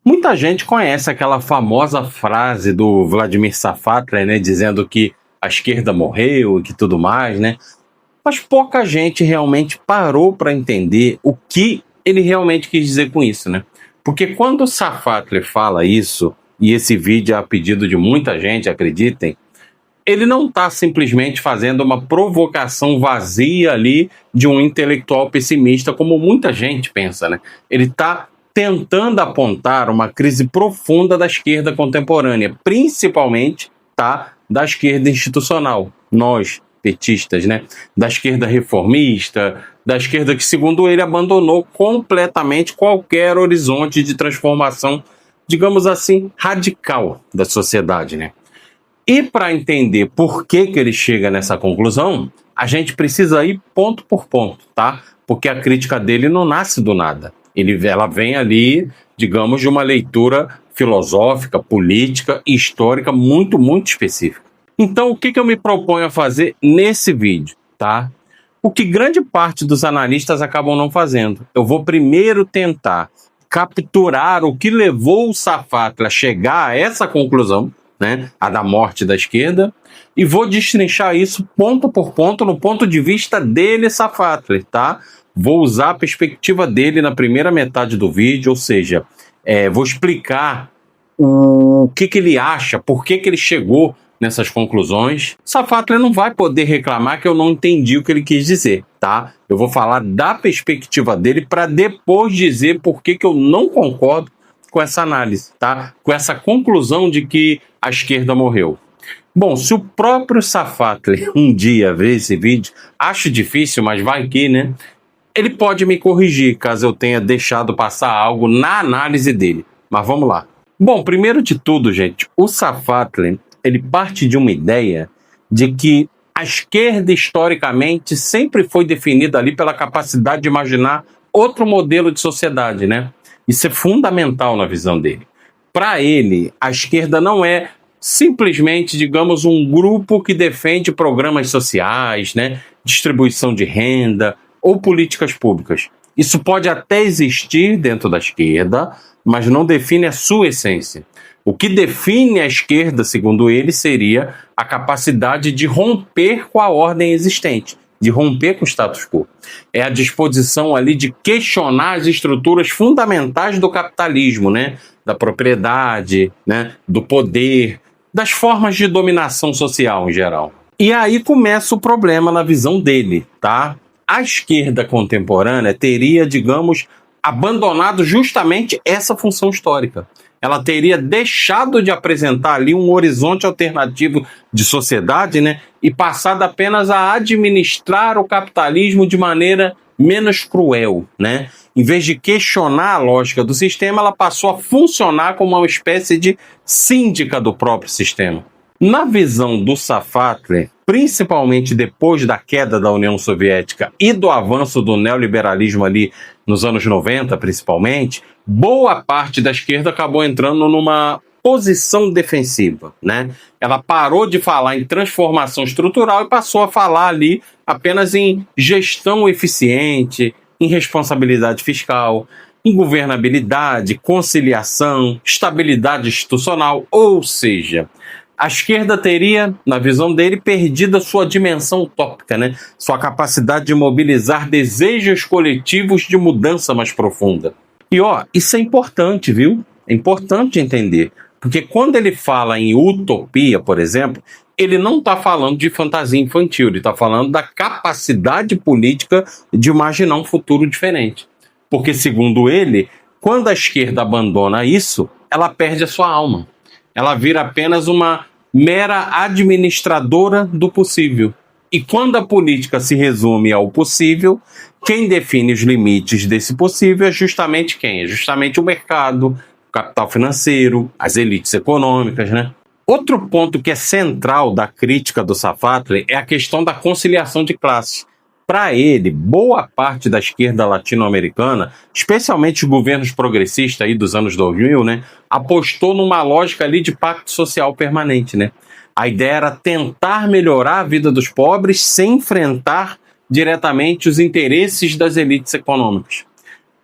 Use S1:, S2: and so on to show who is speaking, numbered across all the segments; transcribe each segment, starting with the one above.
S1: Muita gente conhece aquela famosa frase do Vladimir Safatli, né, dizendo que a esquerda morreu e que tudo mais, né? Mas pouca gente realmente parou para entender o que ele realmente quis dizer com isso, né? Porque quando o Safatli fala isso, e esse vídeo é a pedido de muita gente, acreditem, ele não está simplesmente fazendo uma provocação vazia ali de um intelectual pessimista, como muita gente pensa, né? Ele está tentando apontar uma crise profunda da esquerda contemporânea, principalmente, tá, da esquerda institucional. Nós, petistas, né? Da esquerda reformista, da esquerda que, segundo ele, abandonou completamente qualquer horizonte de transformação, digamos assim, radical da sociedade, né? E para entender por que ele chega nessa conclusão, a gente precisa ir ponto por ponto, tá? Porque a crítica dele não nasce do nada. Ela vem ali, digamos, de uma leitura filosófica, política e histórica muito específica. Então, o que eu me proponho a fazer nesse vídeo, tá? O que grande parte dos analistas acabam não fazendo. Eu vou primeiro tentar capturar o que levou o Safatli a chegar a essa conclusão, né, a da morte da esquerda, e vou destrinchar isso ponto por ponto no ponto de vista dele, Safatli, tá? Vou usar a perspectiva dele na primeira metade do vídeo, ou seja, vou explicar o que ele acha, por que ele chegou nessas conclusões. Safatli não vai poder reclamar que eu não entendi o que ele quis dizer, tá? Eu vou falar da perspectiva dele para depois dizer por que eu não concordo com essa análise, tá? Com essa conclusão de que a esquerda morreu. Bom, se o próprio Safatli um dia ver esse vídeo, acho difícil, mas vai que, né? Ele pode me corrigir caso eu tenha deixado passar algo na análise dele. Mas vamos lá. Bom, primeiro de tudo, gente, o Safatli, ele parte de uma ideia de que a esquerda, historicamente, sempre foi definida ali pela capacidade de imaginar outro modelo de sociedade, né? Isso é fundamental na visão dele. Para ele, a esquerda não é simplesmente, digamos, um grupo que defende programas sociais, né, distribuição de renda ou políticas públicas. Isso pode até existir dentro da esquerda, mas não define a sua essência. O que define a esquerda, segundo ele, seria a capacidade de romper com a ordem existente, de romper com o status quo. É a disposição ali de questionar as estruturas fundamentais do capitalismo, né? Da propriedade, né? Do poder, das formas de dominação social em geral. E aí começa o problema na visão dele, tá? A esquerda contemporânea teria, digamos, abandonado justamente essa função histórica. Ela teria deixado de apresentar ali um horizonte alternativo de sociedade, né, e passado apenas a administrar o capitalismo de maneira menos cruel, né? Em vez de questionar a lógica do sistema, ela passou a funcionar como uma espécie de síndica do próprio sistema. Na visão do Safatli, principalmente depois da queda da União Soviética e do avanço do neoliberalismo ali nos anos 90, principalmente, boa parte da esquerda acabou entrando numa posição defensiva, né? Ela parou de falar em transformação estrutural e passou a falar ali apenas em gestão eficiente, em responsabilidade fiscal, em governabilidade, conciliação, estabilidade institucional, ou seja, a esquerda teria, na visão dele, perdido a sua dimensão utópica, né? Sua capacidade de mobilizar desejos coletivos de mudança mais profunda. E isso é importante, viu? É importante entender. Porque quando ele fala em utopia, por exemplo, ele não está falando de fantasia infantil, ele está falando da capacidade política de imaginar um futuro diferente. Porque, segundo ele, quando a esquerda abandona isso, ela perde a sua alma. Ela vira apenas uma mera administradora do possível. E quando a política se resume ao possível, quem define os limites desse possível é justamente quem? É justamente o mercado, o capital financeiro, as elites econômicas, né? Outro ponto que é central da crítica do Safatli é a questão da conciliação de classes. Para ele, boa parte da esquerda latino-americana, especialmente os governos progressistas aí dos anos 2000, né, apostou numa lógica ali de pacto social permanente, né? A ideia era tentar melhorar a vida dos pobres sem enfrentar diretamente os interesses das elites econômicas.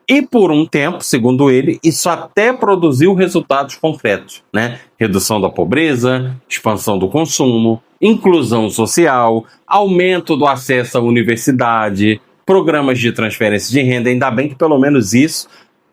S1: E por um tempo, segundo ele, isso até produziu resultados concretos, né? Redução da pobreza, expansão do consumo, inclusão social, aumento do acesso à universidade, programas de transferência de renda. Ainda bem que pelo menos isso,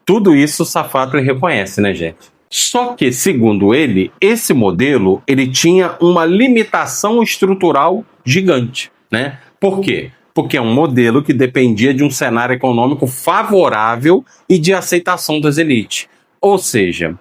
S1: tudo isso o Safatli reconhece, né, gente? Só que, segundo ele, esse modelo ele tinha uma limitação estrutural gigante, né? Por quê? Porque é um modelo que dependia de um cenário econômico favorável e de aceitação das elites. Ou seja,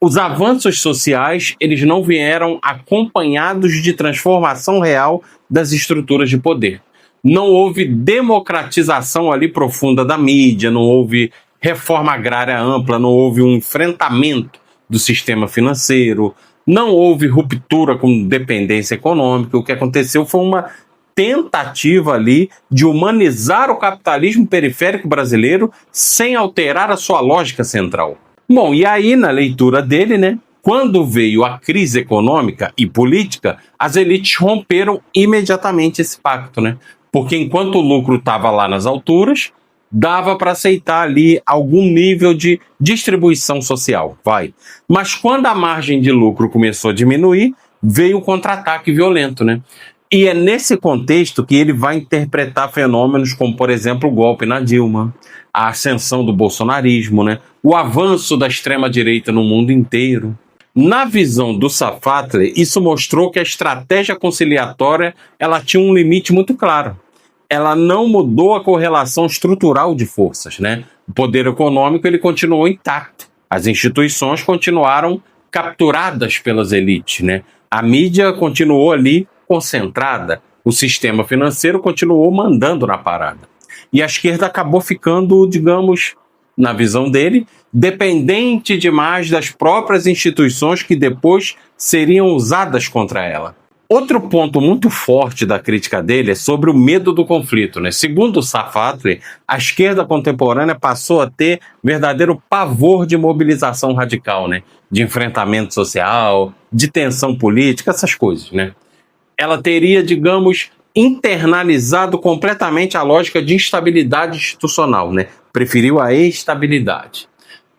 S1: os avanços sociais eles não vieram acompanhados de transformação real das estruturas de poder. Não houve democratização ali profunda da mídia, não houve reforma agrária ampla, não houve um enfrentamento do sistema financeiro, não houve ruptura com dependência econômica. O que aconteceu foi uma tentativa ali de humanizar o capitalismo periférico brasileiro sem alterar a sua lógica central. Bom, e aí na leitura dele, né, quando veio a crise econômica e política, as elites romperam imediatamente esse pacto, né? Porque enquanto o lucro estava lá nas alturas, dava para aceitar ali algum nível de distribuição social, vai. Mas quando a margem de lucro começou a diminuir, veio o contra-ataque violento, né? E é nesse contexto que ele vai interpretar fenômenos como, por exemplo, o golpe na Dilma, a ascensão do bolsonarismo, né? O avanço da extrema-direita no mundo inteiro. Na visão do Safatli, isso mostrou que a estratégia conciliatória ela tinha um limite muito claro. Ela não mudou a correlação estrutural de forças, né? O poder econômico ele continuou intacto. As instituições continuaram capturadas pelas elites, né? A mídia continuou ali concentrada, o sistema financeiro continuou mandando na parada. E a esquerda acabou ficando, digamos, na visão dele, dependente demais das próprias instituições que depois seriam usadas contra ela. Outro ponto muito forte da crítica dele é sobre o medo do conflito, né? Segundo o Safatli, a esquerda contemporânea passou a ter verdadeiro pavor de mobilização radical, né? De enfrentamento social, de tensão política, essas coisas, né? Ela teria, digamos, internalizado completamente a lógica de instabilidade institucional, né? Preferiu a estabilidade.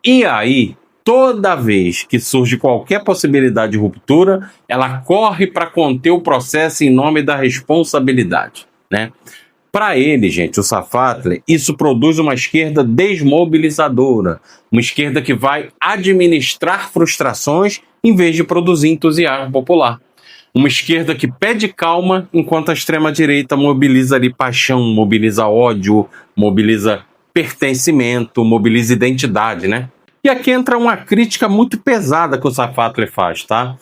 S1: E aí, toda vez que surge qualquer possibilidade de ruptura, ela corre para conter o processo em nome da responsabilidade, né? Para ele, gente, o Safatli, isso produz uma esquerda desmobilizadora, uma esquerda que vai administrar frustrações em vez de produzir entusiasmo popular. Uma esquerda que pede calma, enquanto a extrema-direita mobiliza ali paixão, mobiliza ódio, mobiliza pertencimento, mobiliza identidade, né? E aqui entra uma crítica muito pesada que o Safatli faz, tá?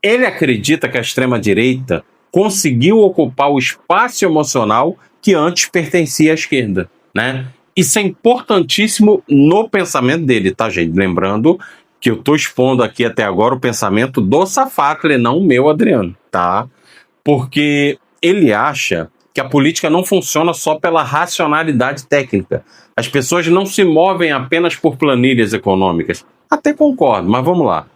S1: Ele acredita que a extrema-direita conseguiu ocupar o espaço emocional que antes pertencia à esquerda, né? Isso é importantíssimo no pensamento dele, tá, gente? Lembrando que eu estou expondo aqui até agora o pensamento do Safatli, não o meu, Adriano, tá? Porque ele acha que a política não funciona só pela racionalidade técnica. As pessoas não se movem apenas por planilhas econômicas. Até concordo, mas vamos lá.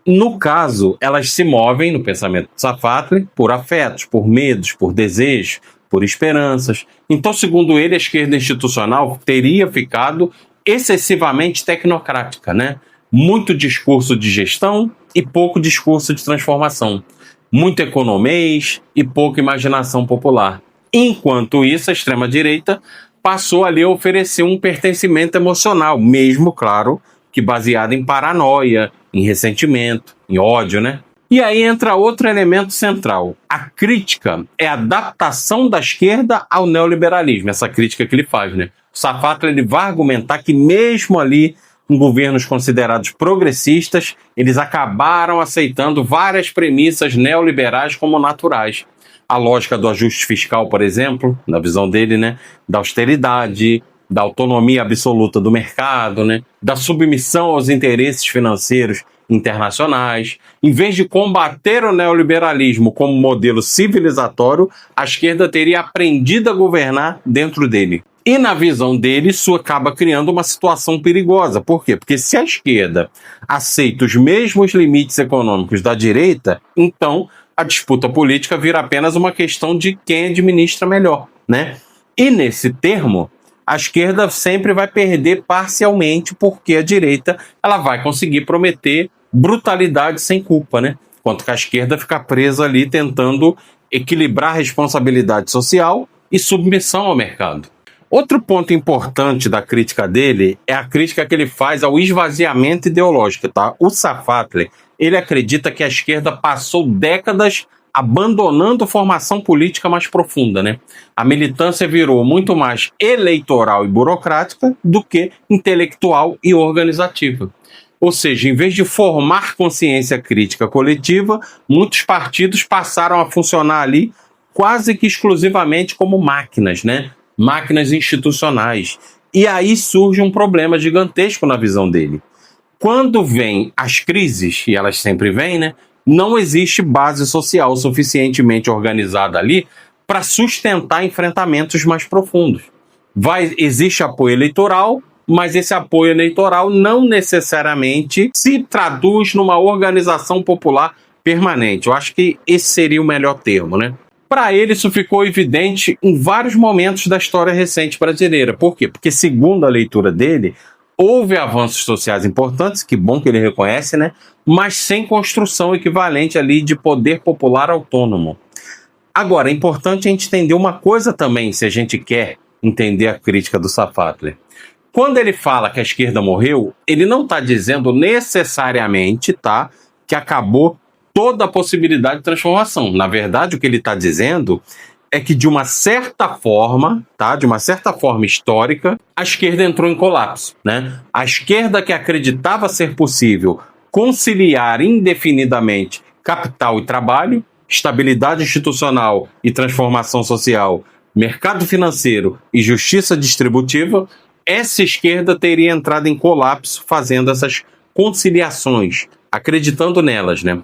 S1: No caso, elas se movem, no pensamento do Safatli, por afetos, por medos, por desejos, por esperanças. Então, segundo ele, a esquerda institucional teria ficado excessivamente tecnocrática, né? Muito discurso de gestão e pouco discurso de transformação. Muito economês e pouca imaginação popular. Enquanto isso, a extrema-direita passou ali a oferecer um pertencimento emocional, mesmo, claro, que baseado em paranoia, em ressentimento, em ódio, né? E aí entra outro elemento central. A crítica é a adaptação da esquerda ao neoliberalismo, essa crítica que ele faz, né? O Safatli ele vai argumentar que mesmo ali em governos considerados progressistas, eles acabaram aceitando várias premissas neoliberais como naturais. A lógica do ajuste fiscal, por exemplo, na visão dele, né, da austeridade, da autonomia absoluta do mercado, né, da submissão aos interesses financeiros internacionais. Em vez de combater o neoliberalismo como modelo civilizatório, a esquerda teria aprendido a governar dentro dele. E na visão dele, isso acaba criando uma situação perigosa. Por quê? Porque se a esquerda aceita os mesmos limites econômicos da direita, então a disputa política vira apenas uma questão de quem administra melhor, né? E nesse termo, a esquerda sempre vai perder parcialmente, porque a direita ela vai conseguir prometer brutalidade sem culpa, né? Enquanto que a esquerda fica presa ali tentando equilibrar responsabilidade social e submissão ao mercado. Outro ponto importante da crítica dele é a crítica que ele faz ao esvaziamento ideológico, tá? O Safatli, ele acredita que a esquerda passou décadas abandonando formação política mais profunda, né? A militância virou muito mais eleitoral e burocrática do que intelectual e organizativa. Ou seja, em vez de formar consciência crítica coletiva, muitos partidos passaram a funcionar ali quase que exclusivamente como máquinas, né? Máquinas institucionais. E aí surge um problema gigantesco na visão dele. Quando vêm as crises, e elas sempre vêm, né? Não existe base social suficientemente organizada ali para sustentar enfrentamentos mais profundos. Existe apoio eleitoral, mas esse apoio eleitoral não necessariamente se traduz numa organização popular permanente. Eu acho que esse seria o melhor termo, né? Para ele, isso ficou evidente em vários momentos da história recente brasileira. Por quê? Porque, segundo a leitura dele, houve avanços sociais importantes, que bom que ele reconhece, né? Mas sem construção equivalente ali de poder popular autônomo. Agora, é importante a gente entender uma coisa também, se a gente quer entender a crítica do Safatli. Quando ele fala que a esquerda morreu, ele não está dizendo necessariamente, tá, que acabou toda a possibilidade de transformação. Na verdade, o que ele está dizendo é que, de uma certa forma, tá, de uma certa forma histórica, a esquerda entrou em colapso, né? A esquerda que acreditava ser possível conciliar indefinidamente capital e trabalho, estabilidade institucional e transformação social, mercado financeiro e justiça distributiva, essa esquerda teria entrado em colapso fazendo essas conciliações, acreditando nelas, né?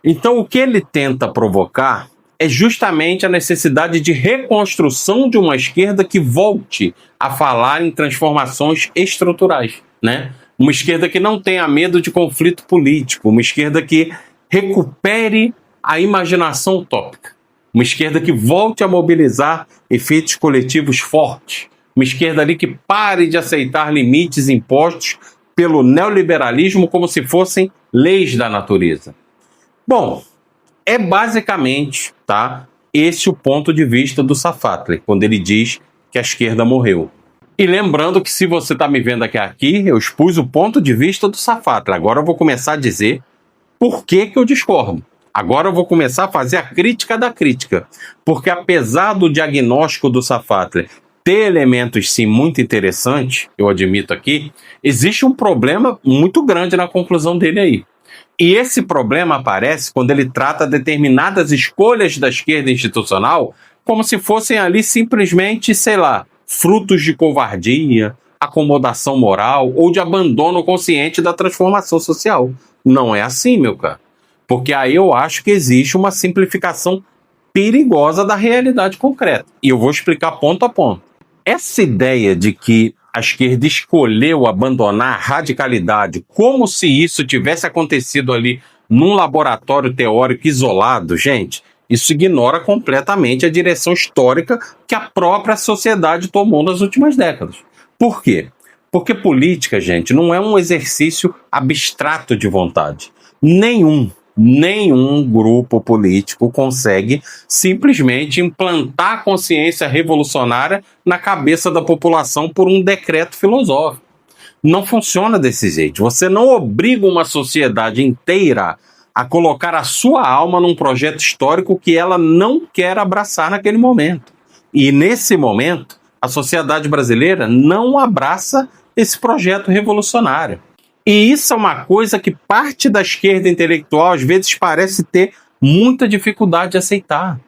S1: Então, o que ele tenta provocar é justamente a necessidade de reconstrução de uma esquerda que volte a falar em transformações estruturais, né? Uma esquerda que não tenha medo de conflito político, uma esquerda que recupere a imaginação utópica, uma esquerda que volte a mobilizar efeitos coletivos fortes, uma esquerda ali que pare de aceitar limites impostos pelo neoliberalismo como se fossem leis da natureza. Bom, é basicamente, tá, esse o ponto de vista do Safatli, quando ele diz que a esquerda morreu. E lembrando que, se você está me vendo aqui, eu expus o ponto de vista do Safatli. Agora eu vou começar a dizer por que eu discordo. Agora eu vou começar a fazer a crítica da crítica. Porque, apesar do diagnóstico do Safatli ter elementos, sim, muito interessantes, eu admito aqui, existe um problema muito grande na conclusão dele aí. E esse problema aparece quando ele trata determinadas escolhas da esquerda institucional como se fossem ali simplesmente, sei lá, frutos de covardia, acomodação moral ou de abandono consciente da transformação social. Não é assim, meu caro. Porque aí eu acho que existe uma simplificação perigosa da realidade concreta. E eu vou explicar ponto a ponto. Essa ideia de que a esquerda escolheu abandonar a radicalidade como se isso tivesse acontecido ali num laboratório teórico isolado, gente, isso ignora completamente a direção histórica que a própria sociedade tomou nas últimas décadas. Por quê? Porque política, gente, não é um exercício abstrato de vontade. Nenhum grupo político consegue simplesmente implantar a consciência revolucionária na cabeça da população por um decreto filosófico. Não funciona desse jeito. Você não obriga uma sociedade inteira a colocar a sua alma num projeto histórico que ela não quer abraçar naquele momento. E nesse momento, a sociedade brasileira não abraça esse projeto revolucionário. E isso é uma coisa que parte da esquerda intelectual às vezes parece ter muita dificuldade de aceitar.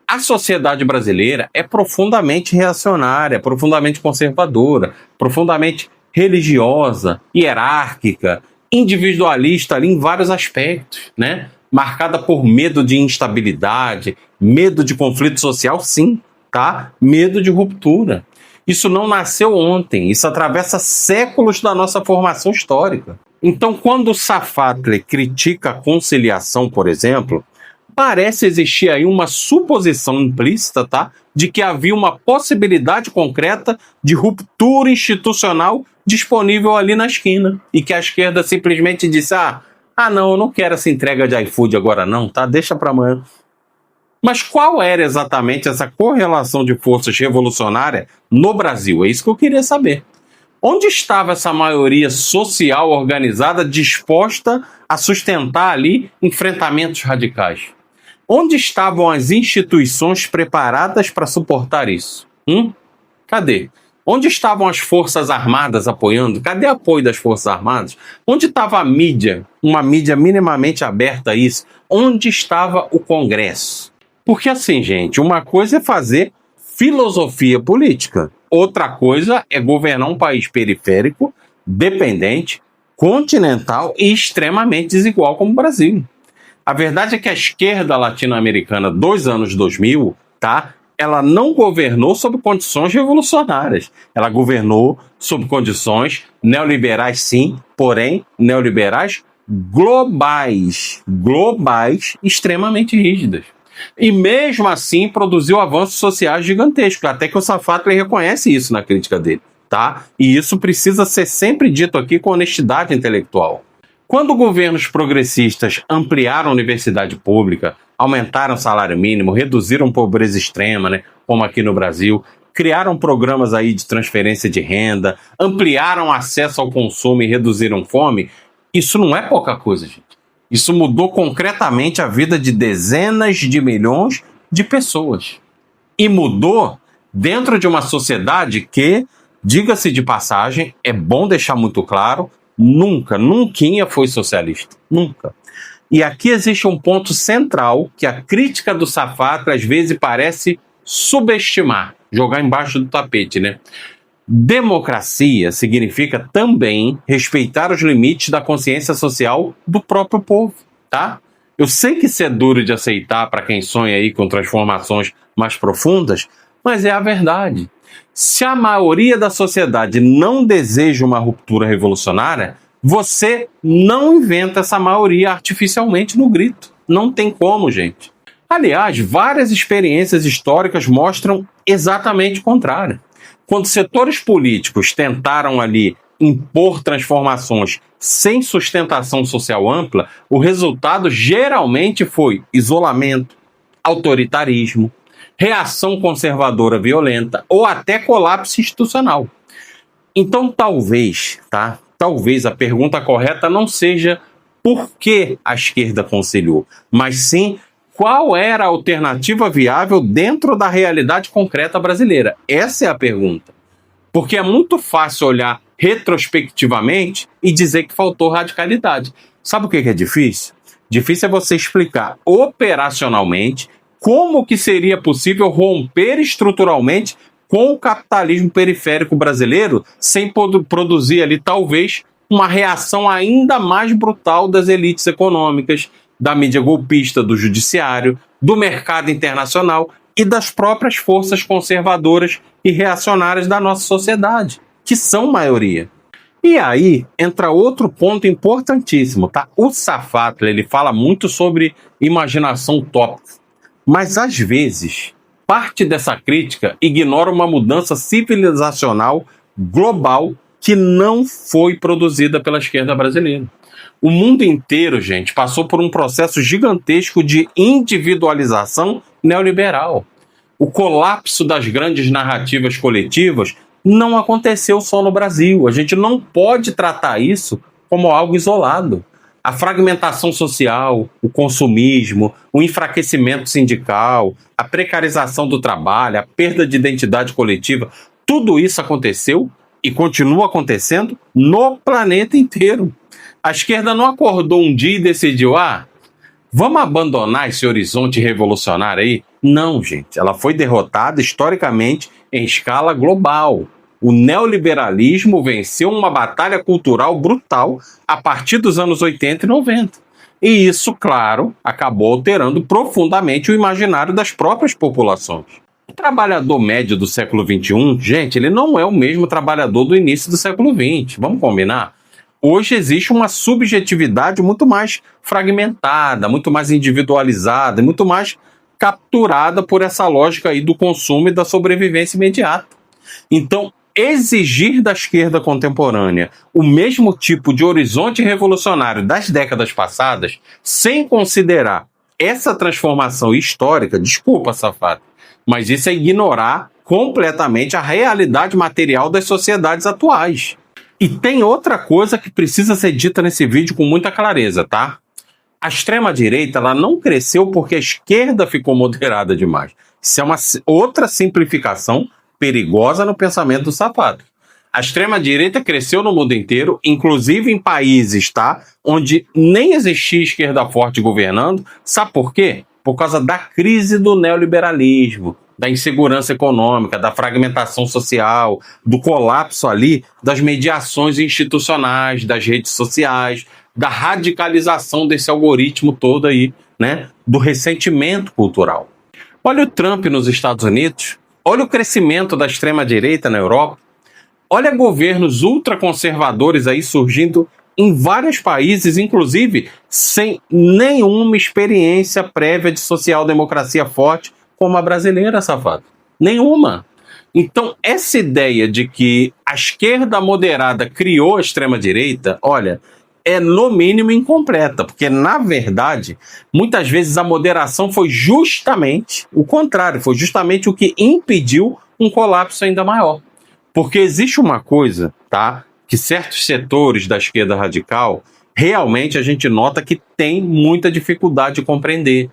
S1: A sociedade brasileira é profundamente reacionária, profundamente conservadora, profundamente religiosa, hierárquica, individualista ali em vários aspectos, né? Marcada por medo de instabilidade, medo de conflito social, sim, tá? Medo de ruptura. Isso não nasceu ontem, isso atravessa séculos da nossa formação histórica. Então, quando o Safatli critica a conciliação, por exemplo, parece existir aí uma suposição implícita, tá, de que havia uma possibilidade concreta de ruptura institucional disponível ali na esquina, e que a esquerda simplesmente disse: não, eu não quero essa entrega de iFood agora não, tá? Deixa para amanhã. Mas qual era exatamente essa correlação de forças revolucionárias no Brasil? É isso que eu queria saber. Onde estava essa maioria social organizada disposta a sustentar ali enfrentamentos radicais? Onde estavam as instituições preparadas para suportar isso? Cadê? Onde estavam as Forças Armadas apoiando? Cadê o apoio das Forças Armadas? Onde estava a mídia? Uma mídia minimamente aberta a isso? Onde estava o Congresso? Porque assim, gente, uma coisa é fazer filosofia política. Outra coisa é governar um país periférico, dependente, continental e extremamente desigual como o Brasil. A verdade é que a esquerda latino-americana dos anos 2000, tá? Ela não governou sob condições revolucionárias. Ela governou sob condições neoliberais, sim, porém neoliberais globais, extremamente rígidas. E mesmo assim produziu avanços sociais gigantescos, até que o Safatli reconhece isso na crítica dele, tá? E isso precisa ser sempre dito aqui com honestidade intelectual. Quando governos progressistas ampliaram a universidade pública, aumentaram o salário mínimo, reduziram a pobreza extrema, né, como aqui no Brasil, criaram programas aí de transferência de renda, ampliaram acesso ao consumo e reduziram fome, isso não é pouca coisa, gente. Isso mudou concretamente a vida de dezenas de milhões de pessoas. E mudou dentro de uma sociedade que, diga-se de passagem, é bom deixar muito claro, nunca foi socialista. Nunca. E aqui existe um ponto central que a crítica do Safatli às vezes parece subestimar, jogar embaixo do tapete, né? Democracia significa também respeitar os limites da consciência social do próprio povo, tá? Eu sei que isso é duro de aceitar para quem sonha aí com transformações mais profundas, mas é a verdade. Se a maioria da sociedade não deseja uma ruptura revolucionária, você não inventa essa maioria artificialmente no grito. Não tem como, gente. Aliás, várias experiências históricas mostram exatamente o contrário. Quando setores políticos tentaram ali impor transformações sem sustentação social ampla, o resultado geralmente foi isolamento, autoritarismo, reação conservadora violenta ou até colapso institucional. Então talvez a pergunta correta não seja por que a esquerda conciliou, mas sim qual era a alternativa viável dentro da realidade concreta brasileira? Essa é a pergunta. Porque é muito fácil olhar retrospectivamente e dizer que faltou radicalidade. Sabe o que é difícil? Difícil é você explicar operacionalmente como que seria possível romper estruturalmente com o capitalismo periférico brasileiro sem produzir ali, talvez, uma reação ainda mais brutal das elites econômicas, da mídia golpista, do judiciário, do mercado internacional e das próprias forças conservadoras e reacionárias da nossa sociedade, que são maioria. E aí entra outro ponto importantíssimo, tá? O Safatli, ele fala muito sobre imaginação utópica, mas às vezes parte dessa crítica ignora uma mudança civilizacional global que não foi produzida pela esquerda brasileira. O mundo inteiro, gente, passou por um processo gigantesco de individualização neoliberal. O colapso das grandes narrativas coletivas não aconteceu só no Brasil. A gente não pode tratar isso como algo isolado. A fragmentação social, o consumismo, o enfraquecimento sindical, a precarização do trabalho, a perda de identidade coletiva, tudo isso aconteceu e continua acontecendo no planeta inteiro. A esquerda não acordou um dia e decidiu, vamos abandonar esse horizonte revolucionário aí? Não, gente. Ela foi derrotada historicamente em escala global. O neoliberalismo venceu uma batalha cultural brutal a partir dos anos 80 e 90. E isso, claro, acabou alterando profundamente o imaginário das próprias populações. O trabalhador médio do século XXI, gente, ele não é o mesmo trabalhador do início do século XX. Vamos combinar? Hoje existe uma subjetividade muito mais fragmentada, muito mais individualizada, muito mais capturada por essa lógica aí do consumo e da sobrevivência imediata. Então, exigir da esquerda contemporânea o mesmo tipo de horizonte revolucionário das décadas passadas, sem considerar essa transformação histórica, desculpa, safado, mas isso é ignorar completamente a realidade material das sociedades atuais. E tem outra coisa que precisa ser dita nesse vídeo com muita clareza, tá? A extrema-direita ela não cresceu porque a esquerda ficou moderada demais. Isso é uma outra simplificação perigosa no pensamento do sapato. A extrema-direita cresceu no mundo inteiro, inclusive em países, tá, onde nem existia esquerda forte governando. Sabe por quê? Por causa da crise do neoliberalismo, da insegurança econômica, da fragmentação social, do colapso ali das mediações institucionais, das redes sociais, da radicalização desse algoritmo todo aí, né, do ressentimento cultural. Olha o Trump nos Estados Unidos, olha o crescimento da extrema-direita na Europa, olha governos ultraconservadores aí surgindo em vários países, inclusive sem nenhuma experiência prévia de social-democracia forte como a brasileira, safado. Nenhuma. Então, essa ideia de que a esquerda moderada criou a extrema-direita, olha, é no mínimo incompleta, porque, na verdade, muitas vezes a moderação foi justamente o contrário, foi justamente o que impediu um colapso ainda maior. Porque existe uma coisa, tá, que certos setores da esquerda radical, realmente a gente nota que tem muita dificuldade de compreender.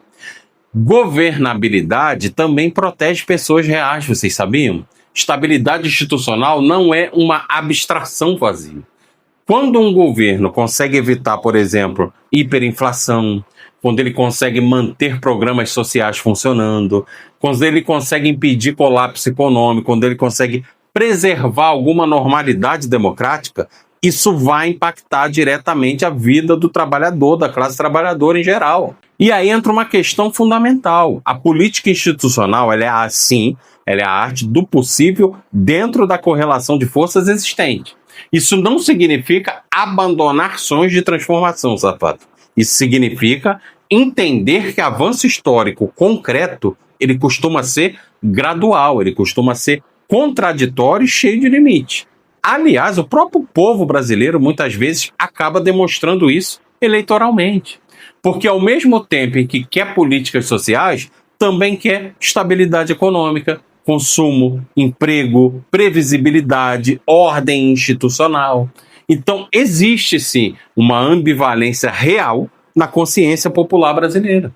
S1: Governabilidade também protege pessoas reais, vocês sabiam? Estabilidade institucional não é uma abstração vazia. Quando um governo consegue evitar, por exemplo, hiperinflação, quando ele consegue manter programas sociais funcionando, quando ele consegue impedir colapso econômico, quando ele consegue preservar alguma normalidade democrática, isso vai impactar diretamente a vida do trabalhador, da classe trabalhadora em geral. E aí entra uma questão fundamental. A política institucional, ela é assim, ela é a arte do possível dentro da correlação de forças existente. Isso não significa abandonar sonhos de transformação, safado. Isso significa entender que avanço histórico concreto, ele costuma ser gradual, ele costuma ser contraditório e cheio de limite. Aliás, o próprio povo brasileiro muitas vezes acaba demonstrando isso eleitoralmente. Porque ao mesmo tempo em que quer políticas sociais, também quer estabilidade econômica, consumo, emprego, previsibilidade, ordem institucional. Então, existe sim uma ambivalência real na consciência popular brasileira.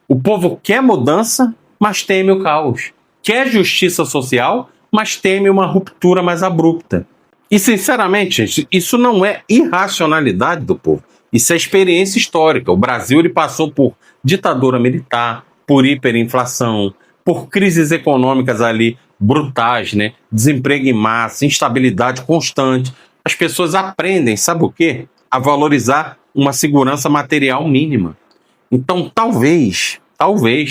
S1: O povo quer mudança, mas teme o caos. Quer justiça social, mas teme uma ruptura mais abrupta. E, sinceramente, gente, isso não é irracionalidade do povo. Isso é experiência histórica. O Brasil ele passou por ditadura militar, por hiperinflação, por crises econômicas ali brutais, né? Desemprego em massa, instabilidade constante. As pessoas aprendem, sabe o quê? A valorizar uma segurança material mínima. Então, talvez,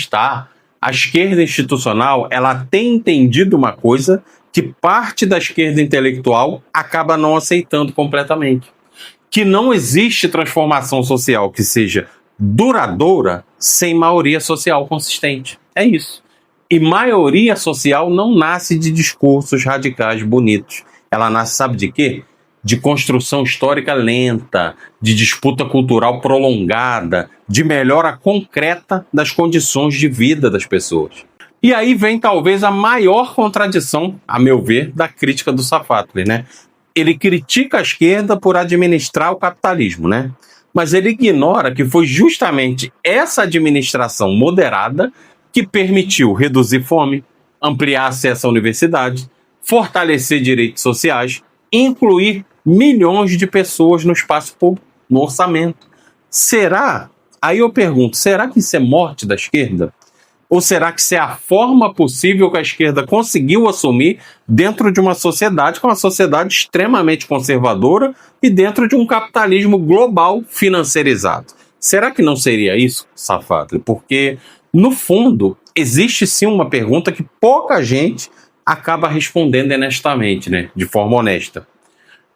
S1: tá? A esquerda institucional, ela tem entendido uma coisa que parte da esquerda intelectual acaba não aceitando completamente. Que não existe transformação social que seja duradoura sem maioria social consistente. É isso. E maioria social não nasce de discursos radicais bonitos. Ela nasce, sabe de quê? De construção histórica lenta, de disputa cultural prolongada, de melhora concreta das condições de vida das pessoas. E aí vem talvez a maior contradição, a meu ver, da crítica do Safatli, né? Ele critica a esquerda por administrar o capitalismo, né? Mas ele ignora que foi justamente essa administração moderada que permitiu reduzir fome, ampliar acesso à universidade, fortalecer direitos sociais, incluir milhões de pessoas no espaço público, no orçamento. Será? Aí eu pergunto, será que isso é morte da esquerda? Ou será que isso é a forma possível que a esquerda conseguiu assumir dentro de uma sociedade, com uma sociedade extremamente conservadora e dentro de um capitalismo global financeirizado? Será que não seria isso, safado? Porque, no fundo, existe sim uma pergunta que pouca gente acaba respondendo honestamente, né? De forma honesta.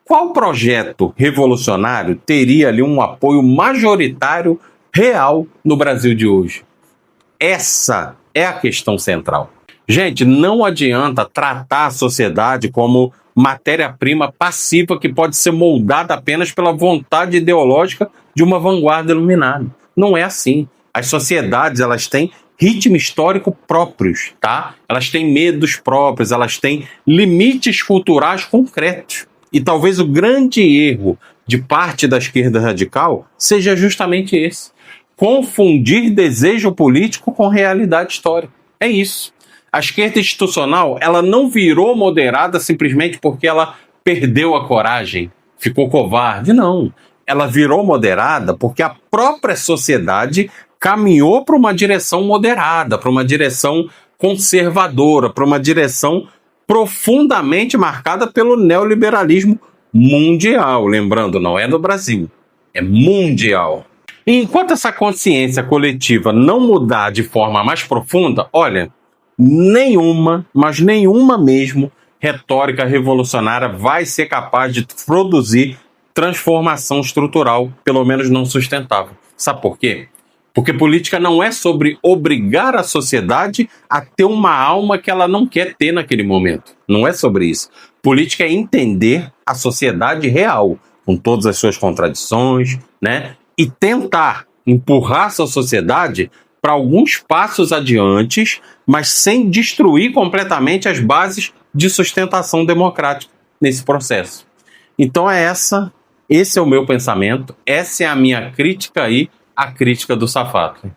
S1: Qual projeto revolucionário teria ali um apoio majoritário real no Brasil de hoje? Essa é a questão central. Gente, não adianta tratar a sociedade como matéria-prima passiva que pode ser moldada apenas pela vontade ideológica de uma vanguarda iluminada. Não é assim. As sociedades, elas têm ritmo histórico próprios, tá? Elas têm medos próprios, elas têm limites culturais concretos. E talvez o grande erro de parte da esquerda radical seja justamente esse: confundir desejo político com realidade histórica. É isso. A esquerda institucional, ela não virou moderada simplesmente porque ela perdeu a coragem, ficou covarde. Não. Ela virou moderada porque a própria sociedade caminhou para uma direção moderada, para uma direção conservadora, para uma direção profundamente marcada pelo neoliberalismo mundial. Lembrando, não é no Brasil, é mundial. E enquanto essa consciência coletiva não mudar de forma mais profunda, olha, nenhuma, mas nenhuma mesmo, retórica revolucionária vai ser capaz de produzir transformação estrutural, pelo menos não sustentável. Sabe por quê? Porque política não é sobre obrigar a sociedade a ter uma alma que ela não quer ter naquele momento. Não é sobre isso. Política é entender a sociedade real, com todas as suas contradições, né? E tentar empurrar essa sociedade para alguns passos adiante, mas sem destruir completamente as bases de sustentação democrática nesse processo. Então esse é o meu pensamento, essa é a minha crítica aí, a crítica do Safatli.